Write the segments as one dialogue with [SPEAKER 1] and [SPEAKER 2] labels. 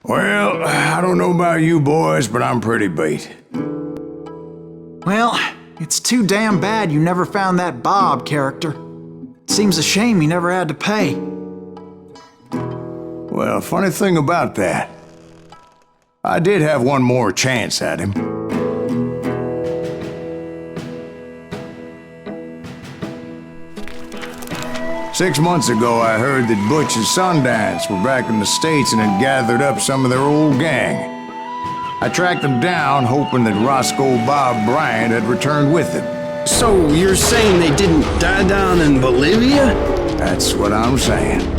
[SPEAKER 1] Well, I don't know about you boys, but I'm pretty beat.
[SPEAKER 2] Well, it's too damn bad you never found that Bob character. Seems a shame you never had to pay.
[SPEAKER 1] Well, funny thing about that, I did have one more chance at him. Six months ago, I heard that Butch and Sundance were back in the States and had gathered up some of their old gang. I tracked them down, hoping that Roscoe Bob Bryant had returned with them.
[SPEAKER 3] So you're saying they didn't die down in Bolivia?
[SPEAKER 1] That's what I'm saying.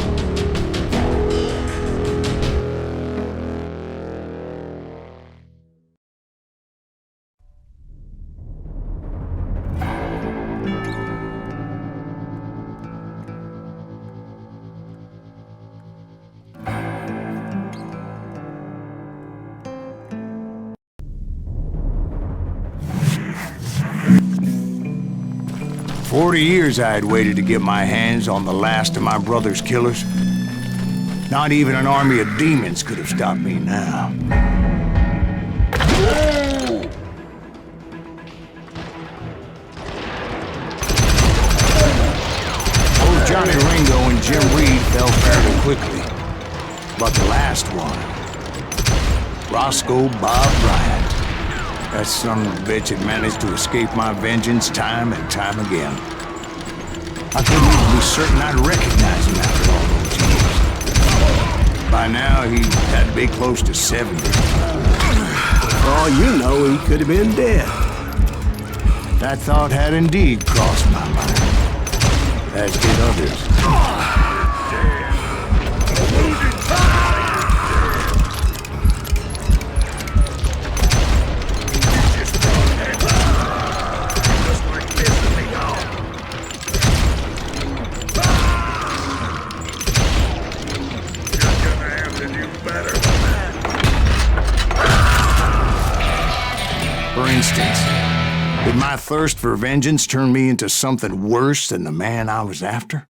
[SPEAKER 1] 40 years I had waited to get my hands on the last of my brother's killers. Not even an army of demons could have stopped me now. Both Johnny Ringo and Jim Reed fell fairly quickly. But the last one, Roscoe Bob Bryant. That son of a bitch had managed to escape my vengeance time and time again. I couldn't even be certain I'd recognize him after all those years. By now, he had to be close to 70.
[SPEAKER 3] For all you know, he could have been dead.
[SPEAKER 1] That thought had indeed crossed my mind, as did others. For instance, did my thirst for vengeance turn me into something worse than the man I was after?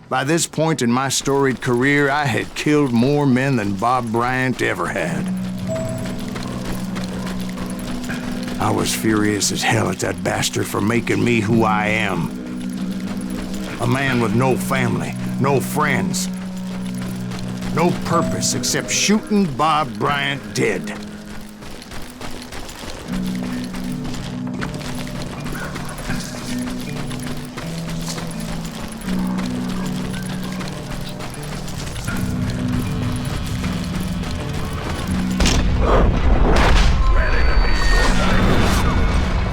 [SPEAKER 1] By this point in my storied career, I had killed more men than Bob Bryant ever had. I was furious as hell at that bastard for making me who I am. A man with no family, no friends, no purpose except shooting Bob Bryant dead.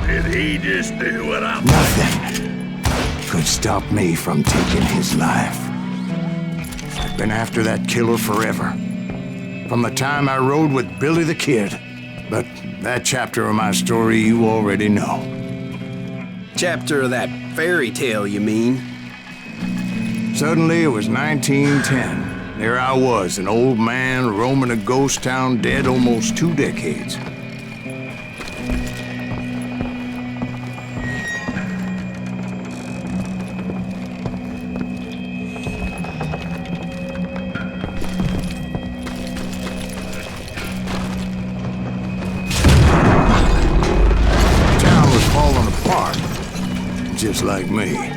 [SPEAKER 4] Did he just do what I'm...
[SPEAKER 1] Nothing could stop me from taking his life. I've been after that killer forever. From the time I rode with Billy the Kid. But that chapter of my story you already know.
[SPEAKER 3] Chapter of that fairy tale, you mean?
[SPEAKER 1] Suddenly it was 1910. There I was, an old man roaming a ghost town dead almost 2 decades. Just like me.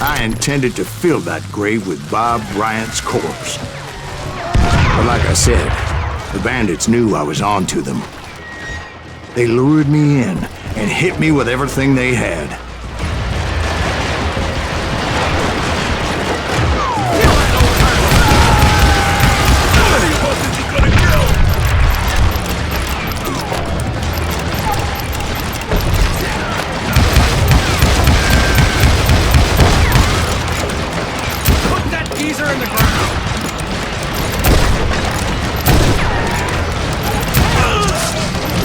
[SPEAKER 1] I intended to fill that grave with Bob Bryant's corpse. But like I said, the bandits knew I was on to them. They lured me in and hit me with everything they had.
[SPEAKER 3] Put that geezer in the ground!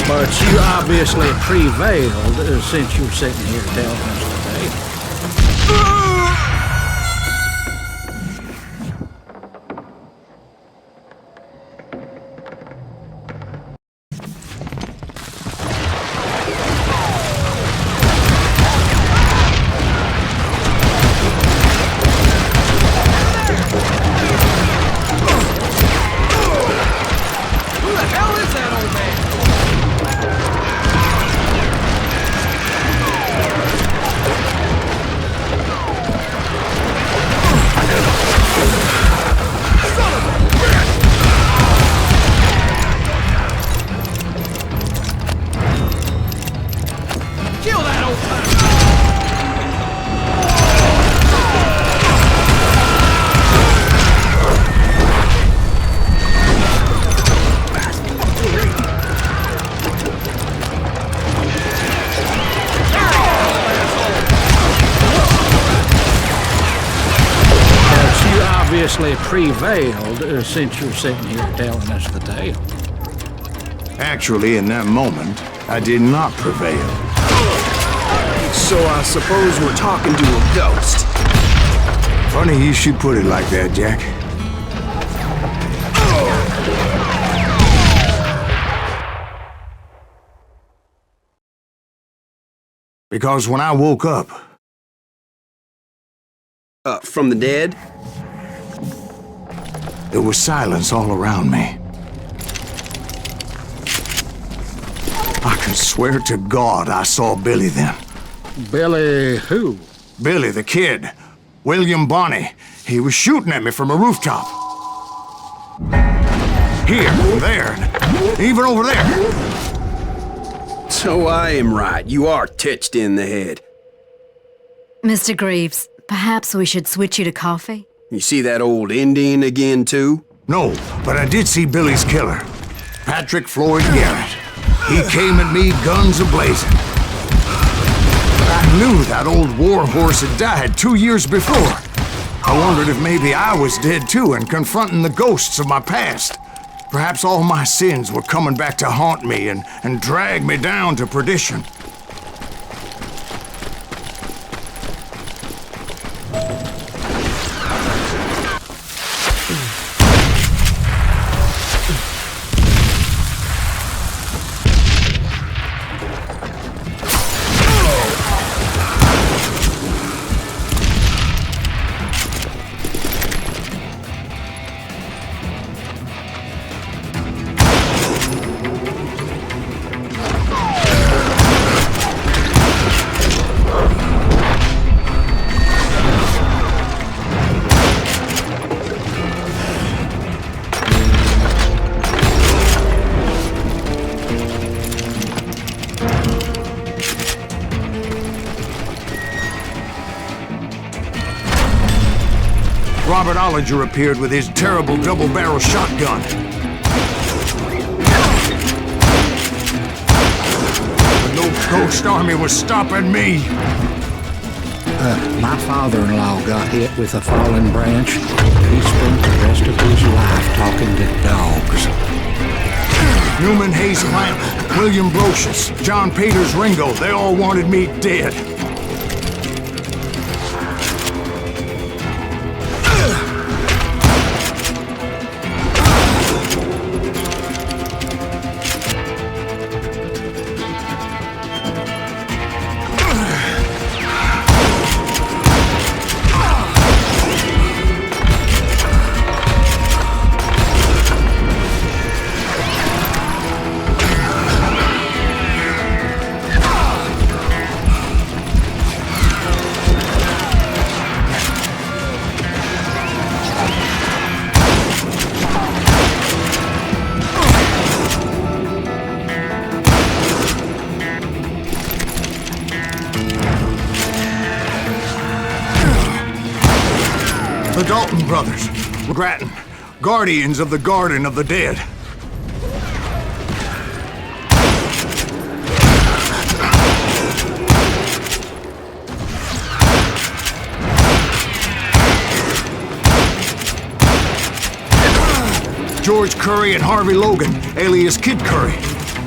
[SPEAKER 3] But you obviously prevailed since you're sitting here telling us today. Who the hell is that old man? Kill that old timer! But you obviously prevailed since you're sitting here telling us the tale.
[SPEAKER 1] Actually, in that moment, I did not prevail.
[SPEAKER 3] So I suppose we're talking to a ghost.
[SPEAKER 1] Funny you should put it like that, Jack. Because when I woke up,
[SPEAKER 3] From the dead?
[SPEAKER 1] there was silence all around me. I can swear to God I saw Billy then.
[SPEAKER 3] Billy who?
[SPEAKER 1] Billy, the kid. William Bonney. He was shooting at me from a rooftop. Here, there, even over there.
[SPEAKER 3] So I am right. You are titched in the head.
[SPEAKER 5] Mr. Greaves, perhaps we should switch you to coffee?
[SPEAKER 3] You see that old Indian again, too?
[SPEAKER 1] No, but I did see Billy's killer. Patrick Floyd Garrett. He came at me guns a-blazing. But I knew that old war horse had died 2 years before. I wondered if maybe I was dead too and confronting the ghosts of my past. Perhaps all my sins were coming back to haunt me and drag me down to perdition. Robert Ollinger appeared with his terrible double-barrel shotgun. But no ghost army was stopping me.
[SPEAKER 6] My father-in-law got hit with a fallen branch. He spent the rest of his life talking to dogs.
[SPEAKER 1] Newman Hayes Plant, William Brocious, John Peters Ringo, they all wanted me dead. The Dalton brothers. Grattan. Guardians of the Garden of the Dead. George Curry and Harvey Logan, alias Kid Curry.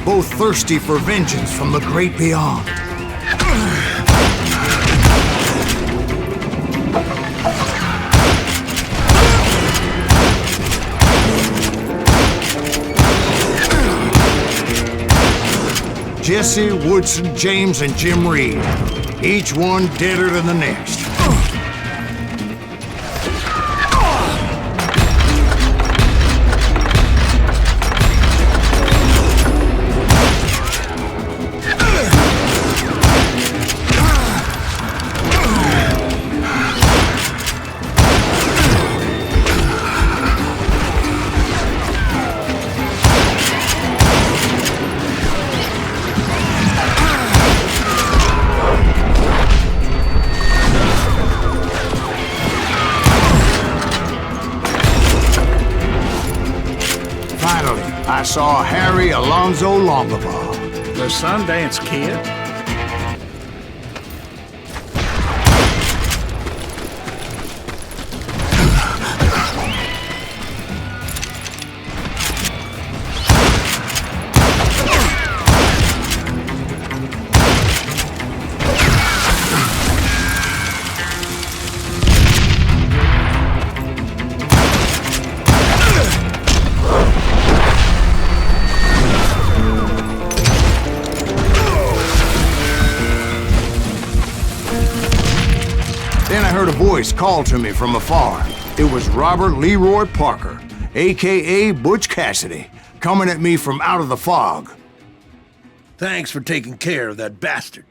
[SPEAKER 1] Both thirsty for vengeance from the great beyond. Jesse, Woodson, James, and Jim Reed. Each one deader than the next. I saw Harry Alonzo Longabaugh.
[SPEAKER 3] The Sundance Kid?
[SPEAKER 1] Then I heard a voice call to me from afar. It was Robert Leroy Parker, a.k.a. Butch Cassidy, coming at me from out of the fog.
[SPEAKER 4] Thanks for taking care of that bastard.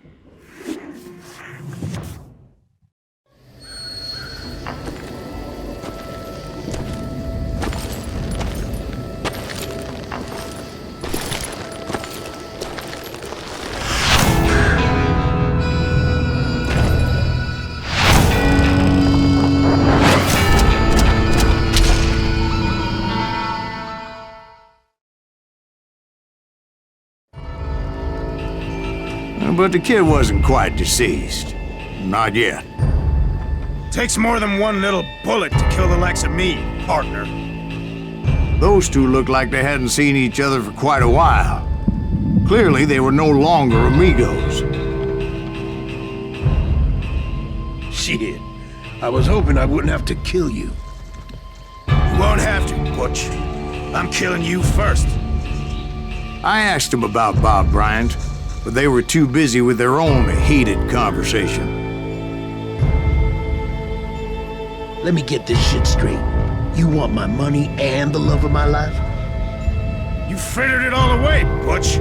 [SPEAKER 1] But the kid wasn't quite deceased. Not yet.
[SPEAKER 7] Takes more than one little bullet to kill the likes of me, partner.
[SPEAKER 1] Those two looked like they hadn't seen each other for quite a while. Clearly, they were no longer amigos.
[SPEAKER 4] Shit. I was hoping I wouldn't have to kill you.
[SPEAKER 7] You won't have to, Butch. I'm killing you first.
[SPEAKER 1] I asked them about Bob Bryant, but they were too busy with their own heated conversation.
[SPEAKER 4] Let me get this shit straight. You want my money and the love of my life?
[SPEAKER 7] You frittered it all away, Butch.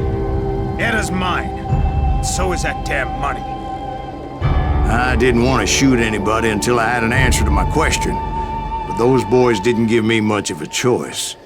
[SPEAKER 7] Etta's mine. So is that damn money.
[SPEAKER 1] I didn't want to shoot anybody until I had an answer to my question, but those boys didn't give me much of a choice.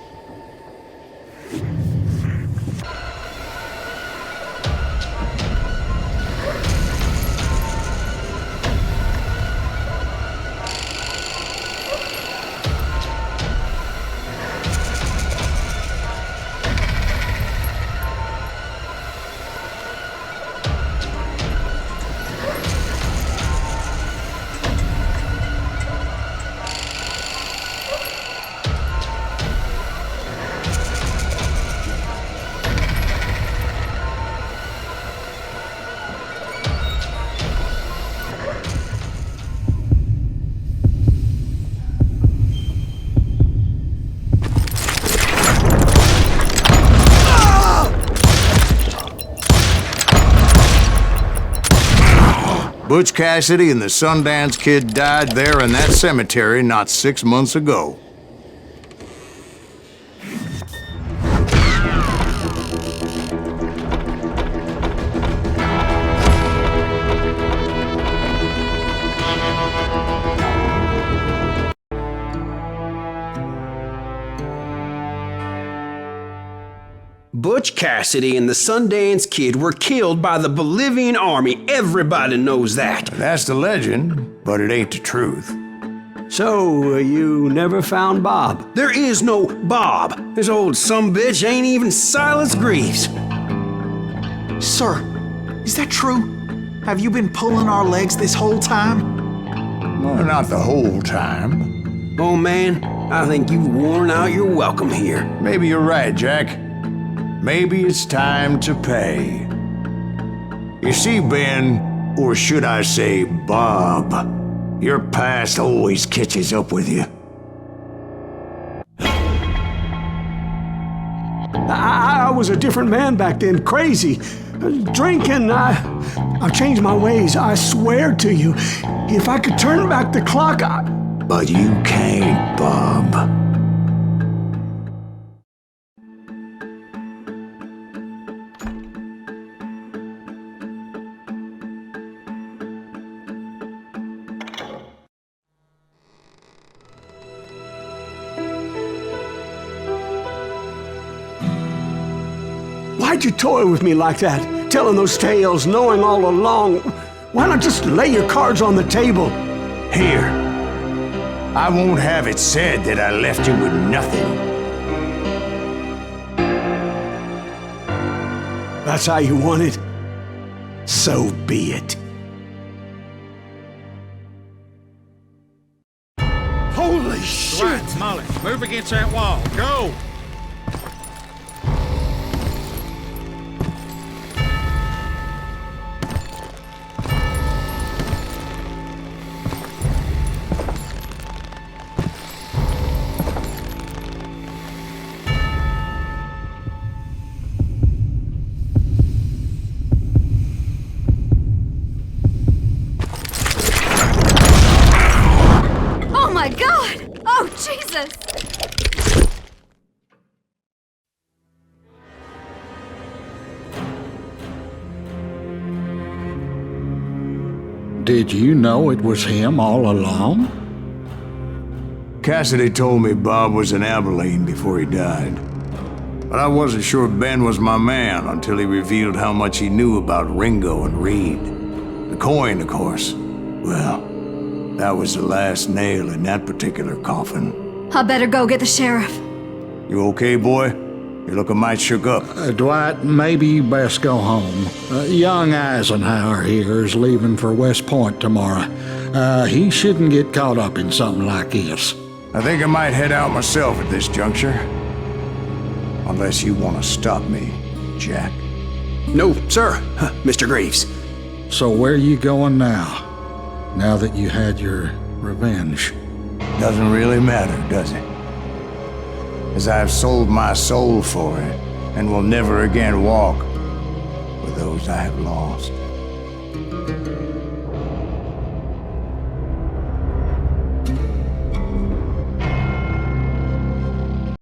[SPEAKER 1] Butch Cassidy and the Sundance Kid died there in that cemetery not 6 months ago.
[SPEAKER 8] Butch Cassidy and the Sundance Kid were killed by the Bolivian army. Everybody knows that.
[SPEAKER 1] That's the legend, but it ain't the truth.
[SPEAKER 8] So, you never found Bob? There is no Bob. This old sumbitch ain't even Silas Greaves.
[SPEAKER 2] Sir, is that true? Have you been pulling our legs this whole time?
[SPEAKER 1] Well, not the whole time.
[SPEAKER 8] Oh man, I think you've worn out your welcome here.
[SPEAKER 1] Maybe you're right, Jack. Maybe it's time to pay. You see, Ben, or should I say Bob, your past always catches up with you.
[SPEAKER 9] I was a different man back then, crazy. Drinking, I've changed my ways, I swear to you. If I could turn back the clock,
[SPEAKER 1] But you can't, Bob.
[SPEAKER 9] Why'd you toy with me like that? Telling those tales, knowing all along. Why not just lay your cards on the table?
[SPEAKER 1] Here. I won't have it said that I left you with nothing.
[SPEAKER 9] That's how you want it? So be it. Holy shit!
[SPEAKER 3] Right, Molly, move against that wall. Go!
[SPEAKER 5] Oh my God! Oh, Jesus!
[SPEAKER 6] Did you know it was him all along?
[SPEAKER 1] Cassidy told me Bob was in Abilene before he died. But I wasn't sure Ben was my man until he revealed how much he knew about Ringo and Reed. The coin, of course. Well, that was the last nail in that particular coffin.
[SPEAKER 5] I better go get the sheriff.
[SPEAKER 1] You okay, boy? You're looking mighty shook up.
[SPEAKER 6] Dwight, maybe you best go home. Young Eisenhower here is leaving for West Point tomorrow. He shouldn't get caught up in something like this.
[SPEAKER 1] I think I might head out myself at this juncture. Unless you want to stop me, Jack.
[SPEAKER 8] No, sir, Mr. Greaves.
[SPEAKER 6] So where you going now? Now that you had your revenge?
[SPEAKER 1] Doesn't really matter, does it? As I've sold my soul for it, and will never again walk with those I have lost.